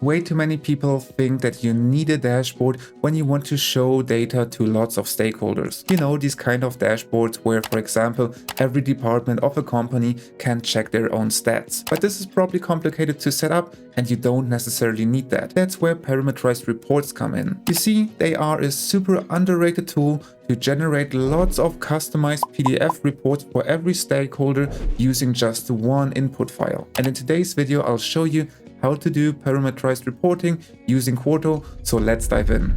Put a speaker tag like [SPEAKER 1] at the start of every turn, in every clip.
[SPEAKER 1] Way too many people think that you need a dashboard when you want to show data to lots of stakeholders. You know, these kind of dashboards where, for example, every department of a company can check their own stats. But this is probably complicated to set up and you don't necessarily need that. That's where parameterized reports come in. You see, they are a super underrated tool to generate lots of customized PDF reports for every stakeholder using just one input file. And in today's video, I'll show you how to do parameterized reporting using Quarto, so let's dive in.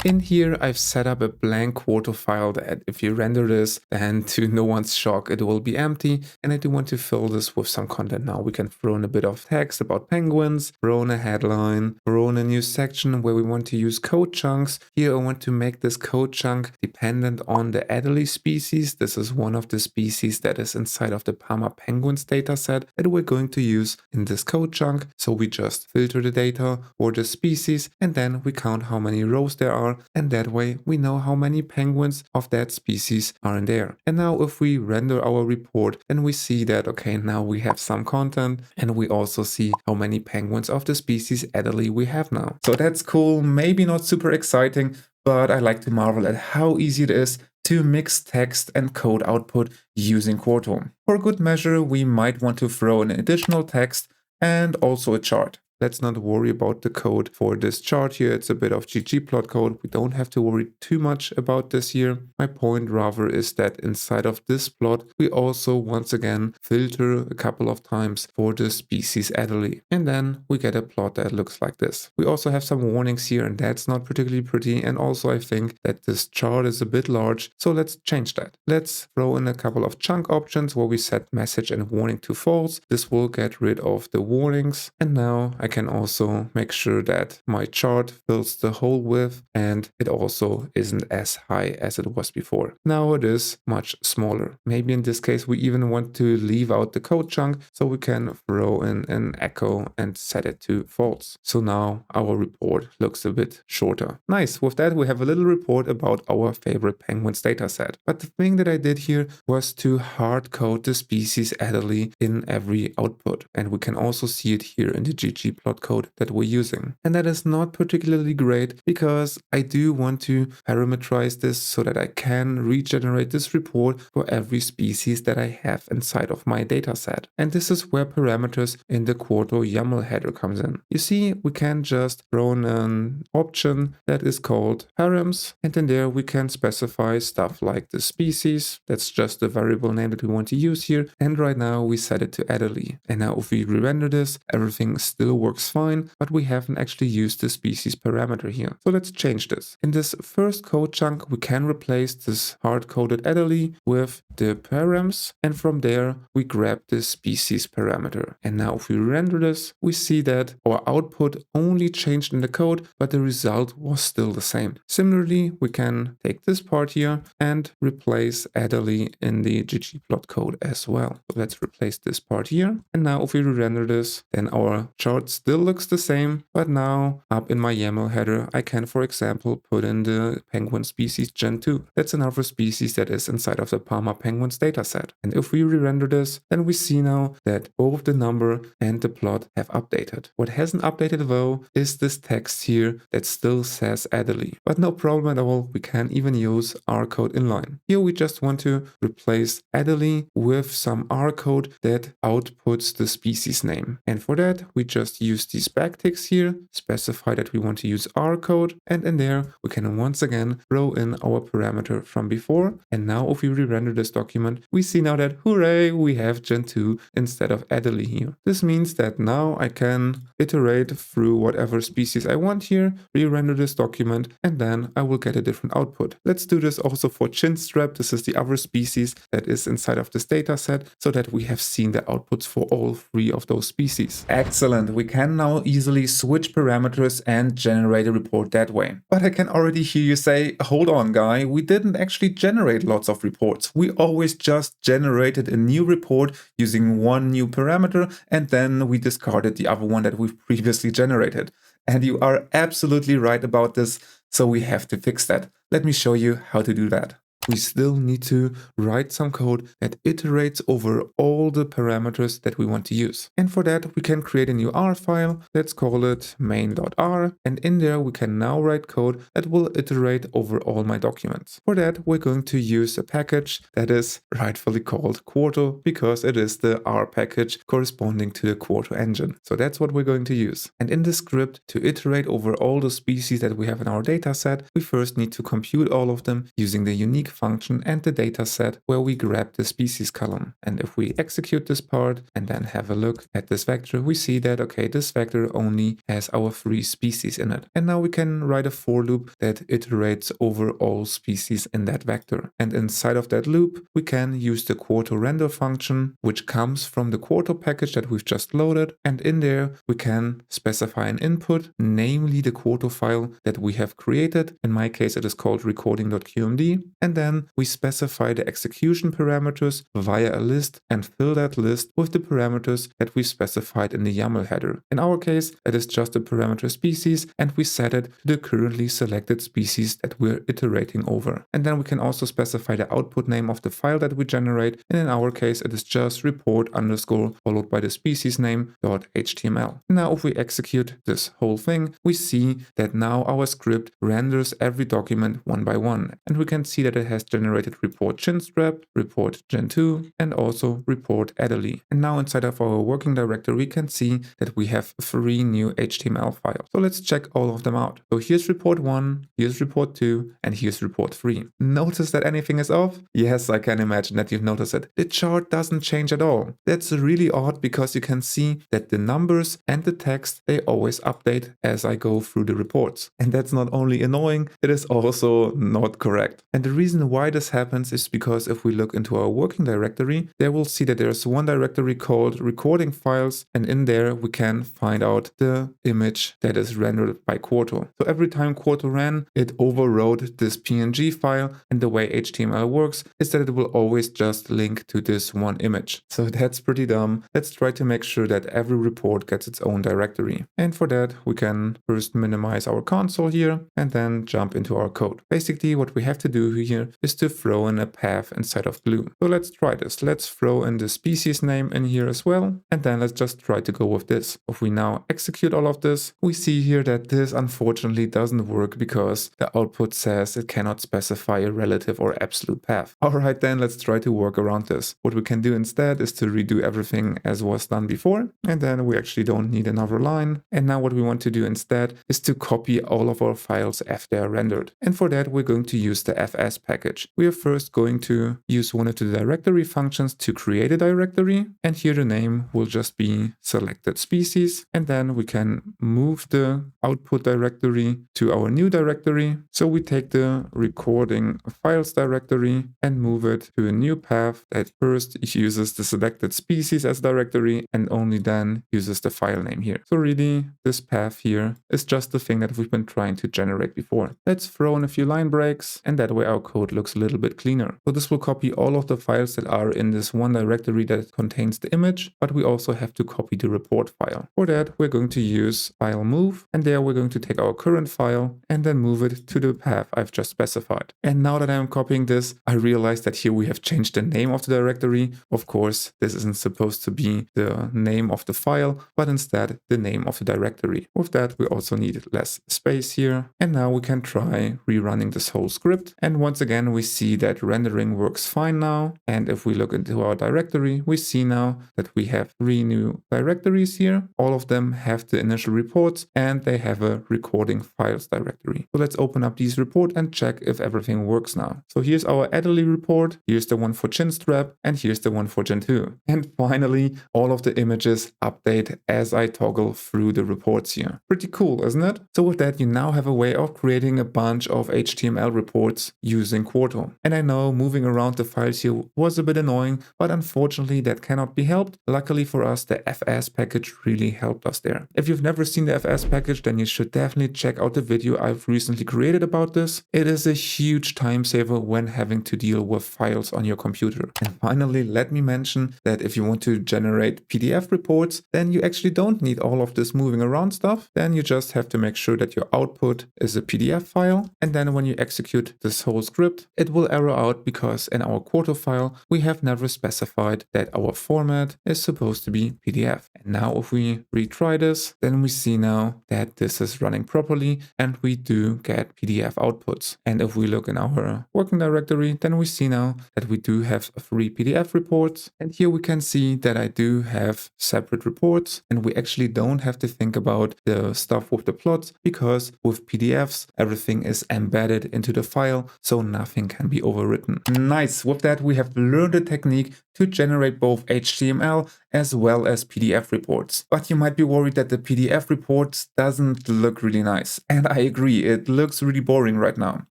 [SPEAKER 1] In here, I've set up a blank Quarto file that if you render this, then to no one's shock, it will be empty. And I do want to fill this with some content now. We can throw in a bit of text about penguins, throw in a headline, throw in a new section where we want to use code chunks. Here, I want to make this code chunk dependent on the ATHLYTICZ species. This is one of the species that is inside of the Parma penguins dataset that we're going to use in this code chunk. So we just filter the data for the species and then we count how many rows there are. And that way we know how many penguins of that species are in there. And now if we render our report, then we see that, okay, now we have some content and we also see how many penguins of the species ATHLYTICZ we have now. So that's cool, maybe not super exciting, but I like to marvel at how easy it is to mix text and code output using Quarto. For good measure, we might want to throw in additional text and also a chart. Let's not worry about the code for this chart here. It's a bit of ggplot code. We don't have to worry too much about this here. My point rather is that inside of this plot, we also once again filter a couple of times for the species ATHLYTICZ. And then we get a plot that looks like this. We also have some warnings here and that's not particularly pretty. And also I think that this chart is a bit large. So let's change that. Let's throw in a couple of chunk options where we set message and warning to false. This will get rid of the warnings. And now I can also make sure that my chart fills the whole width and it also isn't as high as it was before. Now it is much smaller. Maybe in this case we even want to leave out the code chunk so we can throw in an echo and set it to false. So now our report looks a bit shorter. Nice, with that we have a little report about our favorite penguins dataset. But the thing that I did here was to hard code the species ATHLYTICZ in every output. And we can also see it here in the ggplot code that we're using. And that is not particularly great because I do want to parameterize this so that I can regenerate this report for every species that I have inside of my dataset. And this is where parameters in the Quarto YAML header comes in. You see, we can just throw in an option that is called params, and in there we can specify stuff like the species. That's just the variable name that we want to use here. And right now we set it to ATHLYTICZ. And now if we re-render this, everything still works fine, but we haven't actually used the species parameter here. So let's change this. In this first code chunk, we can replace this hard-coded ATHLYTICZ with the params, and from there we grab the species parameter. And now if we render this, we see that our output only changed in the code, but the result was still the same. Similarly, we can take this part here and replace ATHLYTICZ in the ggplot code as well. So let's replace this part here. And now if we render this, then our chart still looks the same, but now up in my YAML header, I can, for example, put in the penguin species Gen 2. That's another species that is inside of the Parma penguins dataset. And if we re-render this, then we see now that both the number and the plot have updated. What hasn't updated though is this text here that still says ATHLYTICZ. But no problem at all, we can even use R code inline. Here we just want to replace ATHLYTICZ with some R code that outputs the species name. And for that, we just use these backticks here, specify that we want to use R code, and in there we can once again throw in our parameter from before. And now if we re-render this document, we see now that hooray, we have Gen 2 instead of ATHLYTICZ here. This means that now I can iterate through whatever species I want here, re-render this document, and then I will get a different output. Let's do this also for chinstrap. This is the other species that is inside of this data set, so that we have seen the outputs for all three of those species. Excellent, we can now easily switch parameters and generate a report that way. But I can already hear you say, hold on guy, we didn't actually generate lots of reports. We always just generated a new report using one new parameter and then we discarded the other one that we've previously generated. And you are absolutely right about this, so we have to fix that. Let me show you how to do that. we still need to write some code that iterates over all the parameters that we want to use. And for that, we can create a new R file. Let's call it main.r. And in there, we can now write code that will iterate over all my documents. For that, we're going to use a package that is rightfully called Quarto because it is the R package corresponding to the Quarto engine. So that's what we're going to use. And in this script, to iterate over all the species that we have in our data set, we first need to compute all of them using the unique function and the data set where we grab the species column. And if we execute this part and then have a look at this vector, we see that, okay, this vector only has our 3 species in it. And now we can write a for loop that iterates over all species in that vector. And inside of that loop, we can use the Quarto render function, which comes from the Quarto package that we've just loaded. And in there, we can specify an input, namely the Quarto file that we have created. In my case, it is called recording.qmd. And then we specify the execution parameters via a list and fill that list with the parameters that we specified in the YAML header. In our case, it is just a parameter species, and we set it to the currently selected species that we're iterating over. And then we can also specify the output name of the file that we generate. And in our case, it is just report underscore followed by the species name .html. Now, if we execute this whole thing, we see that now our script renders every document one by one. And we can see that it has generated report chinstrap, report gen2, and also report ATHLY. And now inside of our working directory, we can see that we have 3 new HTML files. So let's check all of them out. So here's report 1, here's report 2, and here's report 3. Notice that anything is off? Yes, I can imagine that you've noticed it. The chart doesn't change at all. That's really odd because you can see that the numbers and the text, they always update as I go through the reports. And that's not only annoying, it is also not correct. And the reason why this happens is because if we look into our working directory, there we'll see that there's one directory called recording files, and in there we can find out the image that is rendered by Quarto. So every time Quarto ran, it overrode this PNG file, and the way HTML works is that it will always just link to this one image. So that's pretty dumb. Let's try to make sure that every report gets its own directory. And for that, we can first minimize our console here and then jump into our code. Basically, what we have to do here is to throw in a path inside of Glue. So let's try this. Let's throw in the species name in here as well. And then let's just try to go with this. If we now execute all of this, we see here that this unfortunately doesn't work because the output says it cannot specify a relative or absolute path. All right, then let's try to work around this. What we can do instead is to redo everything as was done before. And then we actually don't need another line. And now what we want to do instead is to copy all of our files after they're rendered. And for that, we're going to use the fs package. We are first going to use one of the directory functions to create a directory. And here the name will just be selected species. And then we can move the output directory to our new directory. So we take the recording files directory and move it to a new path that first uses the selected species as directory and only then uses the file name here. So really, this path here is just the thing that we've been trying to generate before. Let's throw in a few line breaks, and that way our code looks a little bit cleaner. So this will copy all of the files that are in this one directory that contains the image, but we also have to copy the report file. For that, we're going to use file move, and there we're going to take our current file and then move it to the path I've just specified. And now that I'm copying this, I realize that here we have changed the name of the directory. Of course, this isn't supposed to be the name of the file, but instead the name of the directory. With that, we also need less space here. And now we can try rerunning this whole script. And once again, we see that rendering works fine now. And if we look into our directory, we see now that we have 3 new directories here. All of them have the initial reports and they have a recording files directory. So let's open up these reports and check if everything works now. So here's our ATHLY report. Here's the one for chinstrap and here's the one for gen2. And finally, all of the images update as I toggle through the reports here. Pretty cool, isn't it? So with that, you now have a way of creating a bunch of HTML reports using Quarto. And I know moving around the files here was a bit annoying, but unfortunately that cannot be helped. Luckily for us, the fs package really helped us there. If you've never seen the fs package, then you should definitely check out the video I've recently created about this. It is a huge time saver when having to deal with files on your computer. And finally, let me mention that if you want to generate PDF reports, then you actually don't need all of this moving around stuff. Then you just have to make sure that your output is a PDF file. And then when you execute this whole script, output, it will error out because in our Quarto file, we have never specified that our format is supposed to be PDF. And now if we retry this, then we see now that this is running properly and we do get PDF outputs. And if we look in our working directory, then we see now that we do have 3 PDF reports. And here we can see that I do have separate reports, and we actually don't have to think about the stuff with the plots because with PDFs, everything is embedded into the file, so nothing can be overwritten. Nice. With that, we have learned the technique to generate both HTML as well as PDF reports. But you might be worried that the PDF reports doesn't look really nice. And I agree, it looks really boring right now.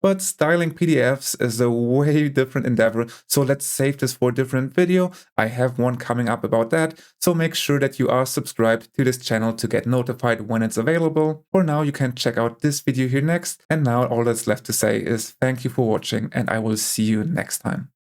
[SPEAKER 1] But styling PDFs is a way different endeavor, so let's save this for a different video. I have one coming up about that, so make sure that you are subscribed to this channel to get notified when it's available. For now, you can check out this video here next. And now all that's left to say is thank you for watching, and I will see you next time.